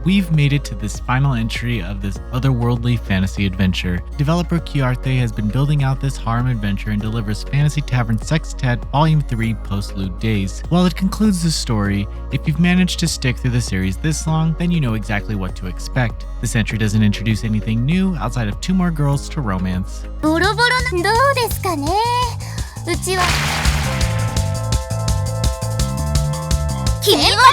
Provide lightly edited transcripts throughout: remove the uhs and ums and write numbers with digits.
We've made it to this final entry of this otherworldly fantasy adventure. Developer Q-Arte has been building out this harem adventure and delivers Fantasy Tavern Sextet Volume 3 Postlude Days. While it concludes the story, if you've managed to stick through the series this long, then you know exactly what to expect. This entry doesn't introduce anything new outside of 2 more girls to romance. ボロボロなどうですかね。うちは君は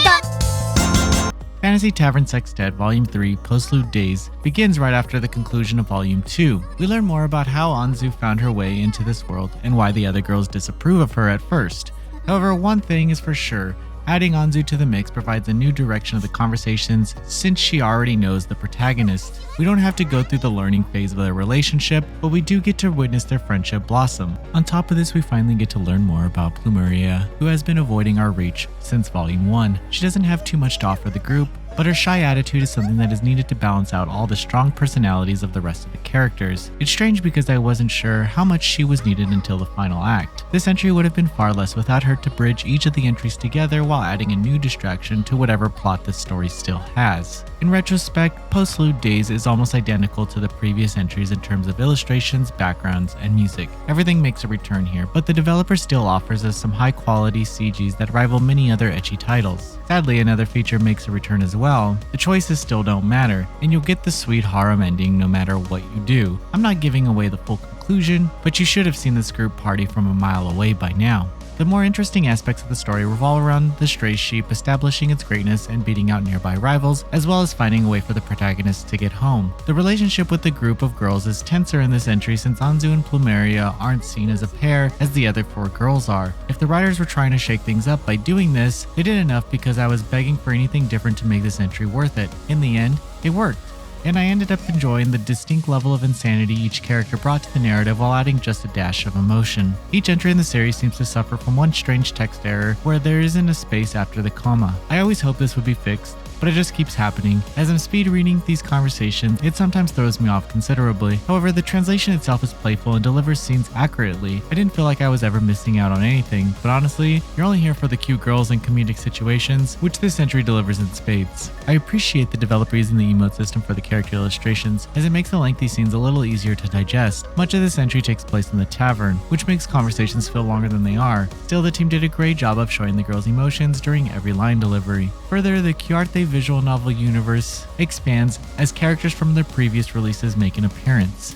Fantasy Tavern Sextet Volume 3 Postlude Days begins right after the conclusion of Volume 2. We learn more about how Anzu found her way into this world and why the other girls disapprove of her at first. However, one thing is for sure, adding Anzu to the mix provides a new direction of the conversations since she already knows the protagonist. We don't have to go through the learning phase of their relationship, but we do get to witness their friendship blossom. On top of this, we finally get to learn more about Plumeria, who has been avoiding our reach since Volume 1. She doesn't have too much to offer the group, but her shy attitude is something that is needed to balance out all the strong personalities of the rest of the characters. It's strange because I wasn't sure how much she was needed until the final act. This entry would have been far less without her to bridge each of the entries together while adding a new distraction to whatever plot this story still has. In retrospect, Postlude Days is almost identical to the previous entries in terms of illustrations, backgrounds, and music. Everything makes a return here, but the developer still offers us some high quality CGs that rival many other ecchi titles. Sadly, another feature makes a return as well. The choices still don't matter, and you'll get the sweet harem ending no matter what you do. I'm not giving away the full conclusion, but you should have seen this group party from a mile away by now. The more interesting aspects of the story revolve around the stray sheep establishing its greatness and beating out nearby rivals, as well as finding a way for the protagonist to get home. The relationship with the group of girls is tenser in this entry since Anzu and Plumeria aren't seen as a pair as the other 4 girls are. If the writers were trying to shake things up by doing this, they did enough because I was begging for anything different to make this entry worth it. In the end, it worked. And I ended up enjoying the distinct level of insanity each character brought to the narrative while adding just a dash of emotion. Each entry in the series seems to suffer from one strange text error where there isn't a space after the comma. I always hoped this would be fixed, but it just keeps happening. As I'm speed reading these conversations, it sometimes throws me off considerably. However, the translation itself is playful and delivers scenes accurately. I didn't feel like I was ever missing out on anything, but honestly, you're only here for the cute girls and comedic situations, which this entry delivers in spades. I appreciate the developer using the emote system for the character illustrations, as it makes the lengthy scenes a little easier to digest. Much of this entry takes place in the tavern, which makes conversations feel longer than they are. Still, the team did a great job of showing the girls' emotions during every line delivery. Further, the Q-Arte visual novel universe expands as characters from their previous releases make an appearance.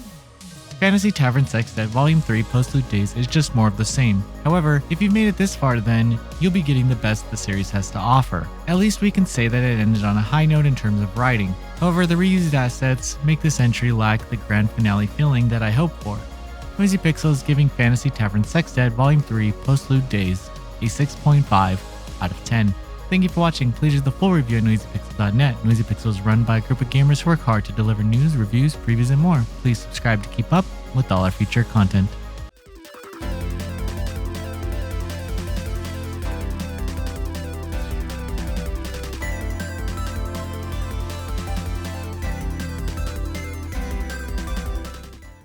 Fantasy Tavern Sextet Volume 3 Postlude Days is just more of the same. However, if you've made it this far, then you'll be getting the best the series has to offer. At least we can say that it ended on a high note in terms of writing. However, the reused assets make this entry lack the grand finale feeling that I hoped for. Noisy Pixels giving Fantasy Tavern Sextet Volume 3 Postlude Days a 6.5 out of 10. Thank you for watching. Please read the full review at noisypixel.net. Noisy Pixel is run by a group of gamers who work hard to deliver news, reviews, previews, and more. Please subscribe to keep up with all our future content.